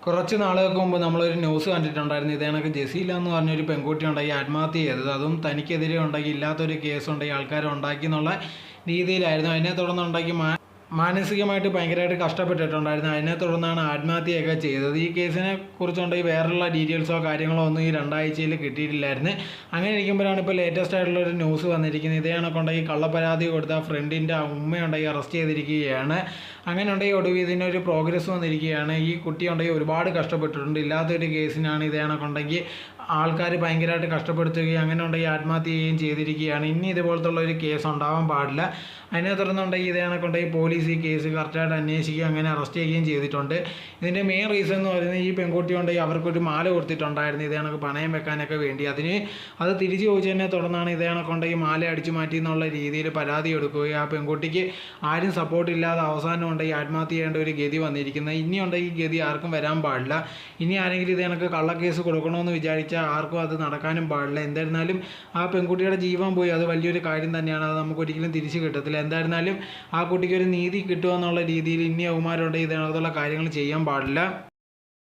കുറച്ച് നാളുകൾക്ക് മുമ്പ് നമ്മളൊരു ന്യൂസ് കണ്ടിട്ടുണ്ടായിരുന്നു. ഇതേ കണക്ക് ജസീല എന്ന് പറഞ്ഞൊരു പെൺകുട്ടി ഉണ്ടായി ആത്മഹത്യ ചെയ്തത്. അതും തനിക്കെതിരെ ഉണ്ടാക്കി ഇല്ലാത്തൊരു കേസ് ഉണ്ടായി ആൾക്കാർ ഉണ്ടാക്കി എന്നുള്ള രീതിയിലായിരുന്നു. അതിനെ തുടർന്നുണ്ടാക്കി മാനസികമായിട്ട് ഭയങ്കരമായിട്ട് കഷ്ടപ്പെട്ടിട്ടുണ്ടായിരുന്നു. അതിനെ തുടർന്നാണ് ആത്മഹത്യയൊക്കെ ചെയ്തത്. ഈ കേസിനെ കുറിച്ചുണ്ടെങ്കിൽ വേറെയുള്ള ഡീറ്റെയിൽസോ കാര്യങ്ങളോ ഒന്നും ഈ രണ്ടാഴ്ചയിൽ കിട്ടിയിട്ടില്ലായിരുന്നു. അങ്ങനെ ഇരിക്കുമ്പോഴാണ് ഇപ്പോൾ ലേറ്റസ്റ്റ് ആയിട്ടുള്ളൊരു ന്യൂസ് വന്നിരിക്കുന്നത്. ഇതേ കണക്കുണ്ടെങ്കിൽ കള്ളപ്പരാതി കൊടുത്ത ഫ്രണ്ടിൻ്റെ ഉമ്മയുണ്ടെങ്കിൽ അറസ്റ്റ് ചെയ്തിരിക്കുകയാണ്. അങ്ങനെ ഉണ്ടെങ്കിൽ ഒടുവിൽ ഇതിനൊരു പ്രോഗ്രസ് വന്നിരിക്കുകയാണ്. ഈ കുട്ടി ഉണ്ടെങ്കിൽ ഒരുപാട് കഷ്ടപ്പെട്ടിട്ടുണ്ട്. ഇല്ലാത്തൊരു കേസിനാണ് ഇതേ കണക്കുണ്ടെങ്കിൽ ആൾക്കാർ ഭയങ്കരമായിട്ട് കഷ്ടപ്പെടുത്തുകയും അങ്ങനെ ഉണ്ടെങ്കിൽ ആത്മഹത്യ ചെയ്യുകയും ചെയ്തിരിക്കുകയാണ്. ഇനി ഇതുപോലത്തുള്ള ഒരു കേസ് ഉണ്ടാവാൻ പാടില്ല. അതിനെ തുടർന്നുണ്ടെങ്കിൽ ഇതേ കണക്കുണ്ടെങ്കിൽ പോലീസ് ഈ കേസ് കറക്റ്റായിട്ട് അന്വേഷിക്കുകയും അങ്ങനെ അറസ്റ്റ് ചെയ്യുകയും ചെയ്തിട്ടുണ്ട്. ഇതിൻ്റെ മെയിൻ റീസൺ എന്ന് പറയുന്നത് ഈ പെൺകുട്ടി ഉണ്ടെങ്കിൽ അവർക്കൊരു മാല കൊടുത്തിട്ടുണ്ടായിരുന്നു ഇതേ കണക്ക് പണയം വെക്കാനൊക്കെ വേണ്ടി. അത് തിരിച്ചു ചോദിച്ചതിനെ തുടർന്നാണ് ഇതേ കണക്കുണ്ടെങ്കിൽ മാല അടിച്ചു മാറ്റി എന്നുള്ള രീതിയിൽ പരാതി എടുക്കുകയും ആ പെൺകുട്ടിക്ക് ആരും സപ്പോർട്ട് ഇല്ലാതെ അവസാനം ഉണ്ടെങ്കിൽ ആത്മഹത്യ ചെയ്യേണ്ട ഒരു ഗതി വന്നിരിക്കുന്നത്. ഇനി ഉണ്ടെങ്കിൽ ഈ ഗതി ആർക്കും വരാൻ പാടില്ല. ഇനി ആരെങ്കിലും ഇതേ കണക്ക് കള്ളക്കേസ് കൊടുക്കണമെന്ന് വിചാരിച്ചാൽ ആർക്കും അത് നടക്കാനും പാടില്ല. എന്തായിരുന്നാലും ആ പെൺകുട്ടിയുടെ ജീവൻ പോയി, അത് വലിയൊരു കാര്യം തന്നെയാണ്. അത് നമുക്ക് ഒരിക്കലും തിരിച്ചു കിട്ടത്തില്ല. എന്തായിരുന്നാലും ആ കുട്ടിക്ക് ഒരു നീതി കിട്ടുക എന്നുള്ള രീതിയിൽ ഇനി അവന്മാരുണ്ടെങ്കിൽ ഇതിനകത്തുള്ള കാര്യങ്ങൾ ചെയ്യാൻ പാടില്ല.